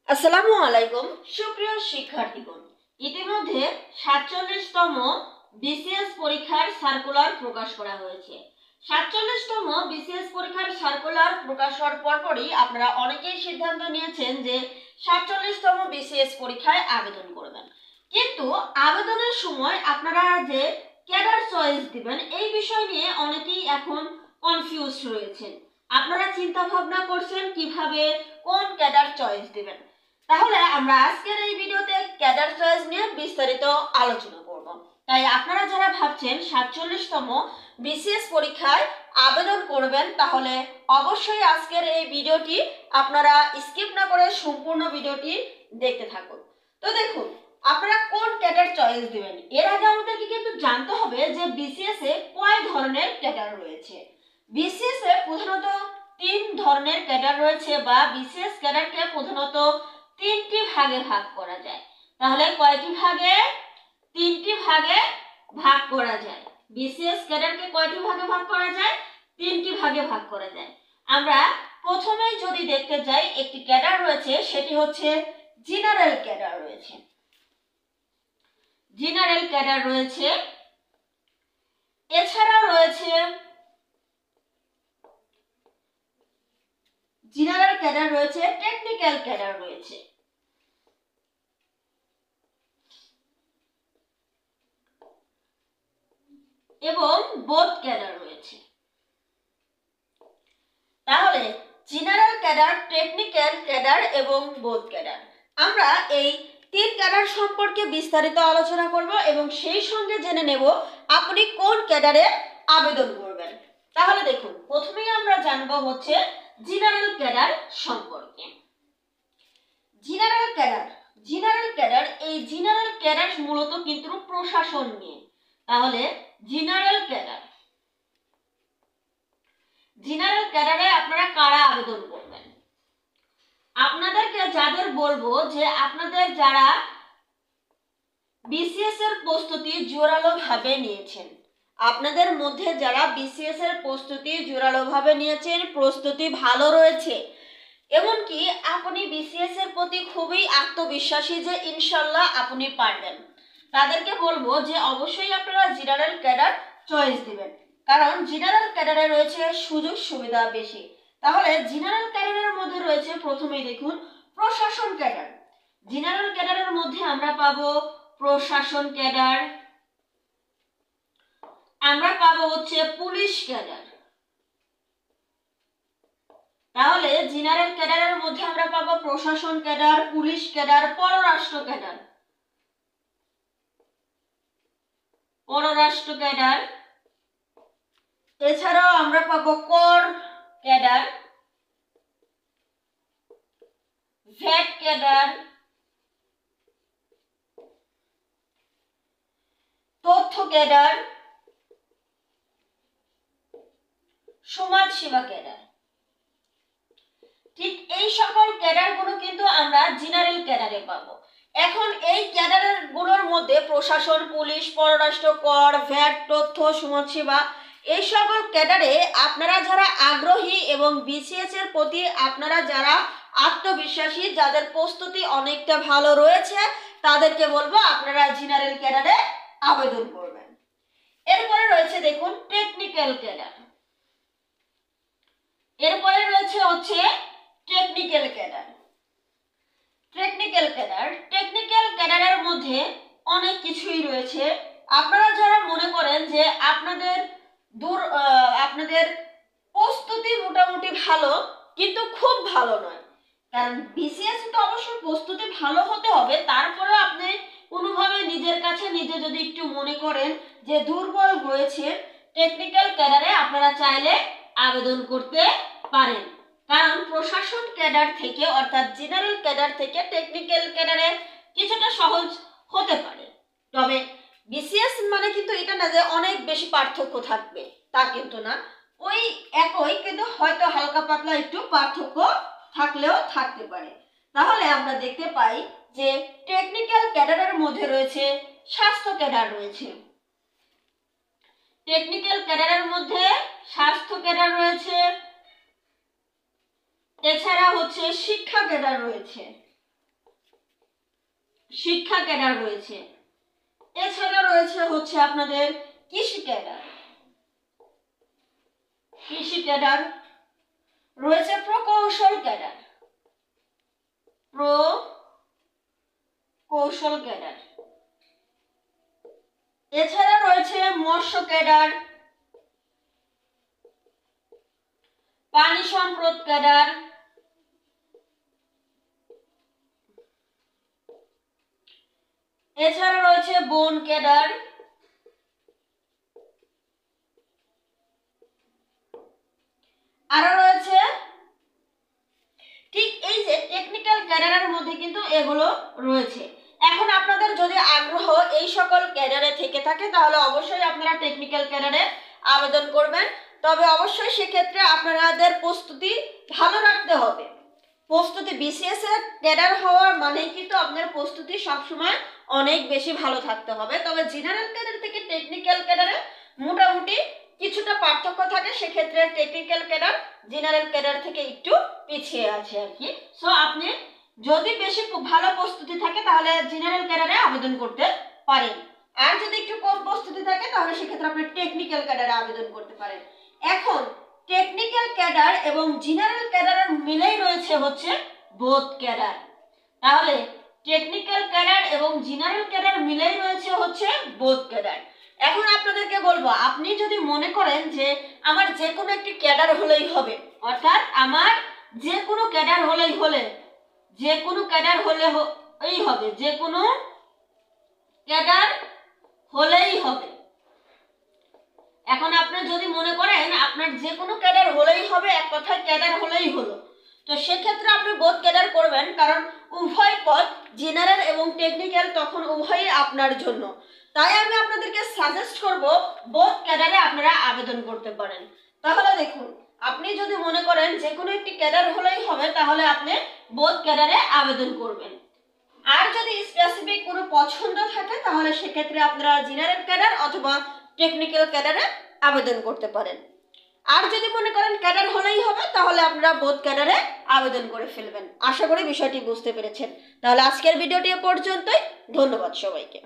আসসালামু আলাইকুম সুপ্রিয় শিক্ষার্থীগণ, ইতিমধ্যে ৪৭তম বিসিএস পরীক্ষার সার্কুলার প্রকাশ করা হয়েছে। ৪৭তম বিসিএস পরীক্ষার সার্কুলার প্রকাশ হওয়ার পরপরই আপনারা অনেকেই সিদ্ধান্ত নিয়েছেন যে ৪৭তম বিসিএস পরীক্ষায় আবেদন করবেন, কিন্তু আবেদনের সময় আপনারা যে ক্যাডার চয়েস দিবেন এই বিষয় নিয়ে অনেকেই এখন কনফিউজ রয়েছেন। আপনারা চিন্তা ভাবনা করছেন কিভাবে কোন ক্যাডার চয়েস দিবেন। তাহলে আমরা আজকের এই ভিডিওতে ক্যাডার চয়েস নিয়ে বিস্তারিত আলোচনা করব। তাই আপনারা যারা ভাবছেন ৪৭তম বিসিএস পরীক্ষায় আবেদন করবেন, তাহলে অবশ্যই আজকের এই ভিডিওটি আপনারা স্কিপ না করে সম্পূর্ণ ভিডিওটি দেখতে থাকুন। তো দেখুন, আপনারা কোন ক্যাডার চয়েস দিবেন এর আগে আমাদেরকে কিন্তু জানতে হবে যে বিসিএস এ কয় ধরনের ক্যাডার রয়েছে। বিসিএস এ প্রধানত ৩ ধরনের ক্যাডার রয়েছে, বা বিসিএস ক্যাডারকে প্রধানত ৩টি ভাগে ভাগ করা যায়। তাহলে কয়টি ভাগে? ৩টি ভাগে ভাগ করা যায়। বিসিএস ক্যাডারকে কয়টি ভাগে ভাগ করা যায়? ৩টি ভাগে ভাগ করা যায়। আমরা প্রথমেই যদি দেখতে যাই, একটি ক্যাডার রয়েছে, সেটি হচ্ছে জেনারেল ক্যাডার রয়েছে। জেনারেল ক্যাডার রয়েছে, এছাড়াও রয়েছে জেনারেল ক্যাডার রয়েছে, টেকনিক্যাল ক্যাডার রয়েছে, এবং বোথ ক্যাডার রয়েছে। তাহলে জেনারেল ক্যাডার, টেকনিক্যাল ক্যাডার এবং বোথ ক্যাডার, আমরা এই ৩ ক্যাডার সম্পর্কে বিস্তারিত আলোচনা করব এবং সেই সঙ্গে জেনে নেব আপনি কোন ক্যাডারে আবেদন করবেন। তাহলে দেখুন, প্রথমেই আমরা জানব হচ্ছে জেনারেল ক্যাডার সম্পর্কে। জেনারেল ক্যাডার, জেনারেল ক্যাডার, এই জেনারেল ক্যাডার মূলত কিন্তু প্রশাসন নিয়ে। তাহলে জেনারেল ক্যাডার, জেনারেল ক্যাডারে আপনারা কারা আবেদন করবেন? আপনাদেরকে যাদের বলবো যে আপনাদের যারা বিসিএস এর প্রস্তুতি জোরালো ভাবে নিয়েছেন, আপনাদের মধ্যে যারা বিসিএস এর প্রস্তুতি জোরালো ভাবে নিয়েছেন, প্রস্তুতি ভালো রয়েছে, এমনকি আপনি বিসিএস এর প্রতি খুবই আত্মবিশ্বাসী যে ইনশাল্লাহ আপনি পারবেন, তাদেরকে বলবো যে অবশ্যই আপনারা জেনারেল ক্যাডার চয়েস দিবেন, কারণ জেনারেল ক্যাডারে রয়েছে সুযোগ সুবিধা বেশি। তাহলে জেনারেল ক্যাডারের মধ্যে রয়েছে, প্রথমেই দেখুন, প্রশাসন ক্যাডার। জেনারেল ক্যাডারের মধ্যে আমরা পাবো প্রশাসন ক্যাডার, আমরা পাবো হচ্ছে পুলিশ ক্যাডার। তাহলে জেনারেল ক্যাডারের মধ্যে আমরা পাবো প্রশাসন ক্যাডার, পুলিশ ক্যাডার, পররাষ্ট্র ক্যাডার, পররাষ্ট্র ক্যাডার, এছাড়াও আমরা পাবো কর ক্যাডার, ভ্যাট ক্যাডার, তথ্য ক্যাডার, সমাজ সেবা ক্যাডার। ঠিক এই সকল ক্যাডার গুলো কিন্তু আমরা জেনারেল ক্যাডারে পাবো। এখন এই ক্যাডার গুলোর মধ্যে প্রশাসন, পুলিশ, পররাষ্ট্র, কর, ভ্যাট, তথ্য, সমাজসেবা, এই সকল ক্যাডারে আপনারা যারা আগ্রহী এবং বিসিএস এর প্রতি আপনারা যারা আত্মবিশ্বাসী, যাদের প্রস্তুতি অনেকটা ভালো রয়েছে, তাদেরকে বলবো আপনারা জেনারেল ক্যাডারে আবেদন করবেন। এরপরে রয়েছে দেখুন টেকনিক্যাল ক্যাডার। এরপরে রয়েছে হচ্ছে technical cadre. Technical cadre, technical ক্যাডারের মধ্যে অনেক কিছুই রয়েছে। আপনারা যারা মনে করেন যে আপনাদের প্রস্তুতি মোটামুটি ভালো কিন্তু খুব ভালো নয়, কারণ বিসিএস তো অবশ্যই প্রস্তুতি ভালো হতে হবে, তারপরে আপনি কোনোভাবে নিজের কাছে নিজে যদি একটু মনে করেন যে দুর্বল রয়েছে, টেকনিক্যাল ক্যাডারে আপনারা চাইলে আবেদন করতে পারেন। কারণ প্রশাসন ক্যাডার থেকে অর্থাৎ জেনারেল ক্যাডার থেকে টেকনিক্যাল ক্যাডারে কিছুটা সহজ হতে পারে, তবে বিসিএস মানে কিন্তু এটা না যে অনেক বেশি পার্থক্য থাকবে, তা কিন্তু না, ওই একই, কিন্তু হয়তো হালকা পাতলা একটু পার্থক্য থাকলেও থাকতে পারে। তাহলে আমরা দেখতে পাই যে টেকনিক্যাল ক্যাডারের মধ্যে রয়েছে স্বাস্থ্য ক্যাডার রয়েছে। টেকনিক্যাল ক্যাডারের মধ্যে স্বাস্থ্য ক্যাডার রয়েছে, এছাড়া হচ্ছে শিক্ষা ক্যাডার রয়েছে, শিক্ষা ক্যাডার রয়েছে। এছাড়া রয়েছে হচ্ছে আপনাদের কৃষি ক্যাডার, কৃষি ক্যাডার রয়েছে প্রকৌশল ক্যাডার, প্রকৌশল ক্যাডার। এছাড়া রয়েছে মৎস্য ক্যাডার, পানি সম্পদ ক্যাডার, এছাড়া রয়েছে বন ক্যাডার, আরো রয়েছে ঠিক এই যে টেকনিক্যাল ক্যাডারের মধ্যে কিন্তু এগুলো রয়েছে। এখন আপনাদের যদি আগ্রহ এই সকল ক্যাডারে থেকে থাকে তাহলে অবশ্যই আপনারা টেকনিক্যাল ক্যাডারে আবেদন করবেন। তবে অবশ্যই সেক্ষেত্রে আপনাদের প্রস্তুতি ভালো রাখতে হবে। প্রস্তুতি বিসিএস এর ক্যাডার হওয়ার মানে কিন্তু আপনার প্রস্তুতি সবসময় অনেক বেশি ভালো থাকতে হবে। তবে জেনারেল ক্যাডার থেকে টেকনিক্যাল ক্যাডারে মোটামুটি কিছুটা পার্থক্য থাকে, সেক্ষেত্রে টেকনিক্যাল ক্যাডার জেনারেল ক্যাডার থেকে একটু পিছিয়ে আছে আর কি। সো আপনি যদি বেশি ভালো প্রস্তুতি থাকে তাহলে জেনারেল ক্যাডারে আবেদন করতে পারেন, আর যদি একটু কম প্রস্তুতি থাকে তাহলে সেক্ষেত্রে আপনি টেকনিক্যাল ক্যাডারে আবেদন করতে পারেন। এখন টেকনিক্যাল ক্যাডার এবং জেনারেল ক্যাডারের মিলেই রয়েছে হচ্ছে বোথ ক্যাডার। তাহলে টেকনিক্যাল ক্যাডার এবং জেনারেল ক্যাডার মিলেই রয়েছে হচ্ছে বোথ ক্যাডার। এখন আপনাদেরকে বলবো, আপনি যদি মনে করেন যে আমার যে কোনো একটি ক্যাডার হলেই হবে, অর্থাৎ আমার যে কোনো ক্যাডার হলেই হবে, যে কোনো ক্যাডার হলেই হবে। এখন আপনি যদি মনে করেন আপনার যে কোনো ক্যাডার হলেই হবে, এক কথায় ক্যাডার হলেই হলো, তো সেক্ষেত্রে আপনি বোথ ক্যাডার করবেন, কারণ উভয় পদ জেনারেল এবং টেকনিক্যাল তখন উভয়ই আপনার জন্য। তাই আমি আপনাদেরকে সাজেস্ট করব বোথ ক্যাডারে আপনারা আবেদন করতে পারেন। তাহলে দেখুন, আপনি যদি মনে করেন যে কোনো একটি ক্যাডার হলেই হবে তাহলে আপনি বোথ ক্যাডারে আবেদন করবেন। আর যদি স্পেসিফিক কোনো পছন্দ থাকে তাহলে সেক্ষেত্রে আপনারা জেনারেল ক্যাডার অথবা টেকনিক্যাল ক্যাডারে আবেদন করতে পারেন। আর যদি মনে করেন ক্যাডার হলেই হবে তাহলে আপনারা বোথ ক্যাডারে আবেদন করে ফেলবেন। আশা করি বিষয়টি বুঝতে পেরেছেন। তাহলে আজকের ভিডিওটি এ পর্যন্তই। ধন্যবাদ সবাইকে।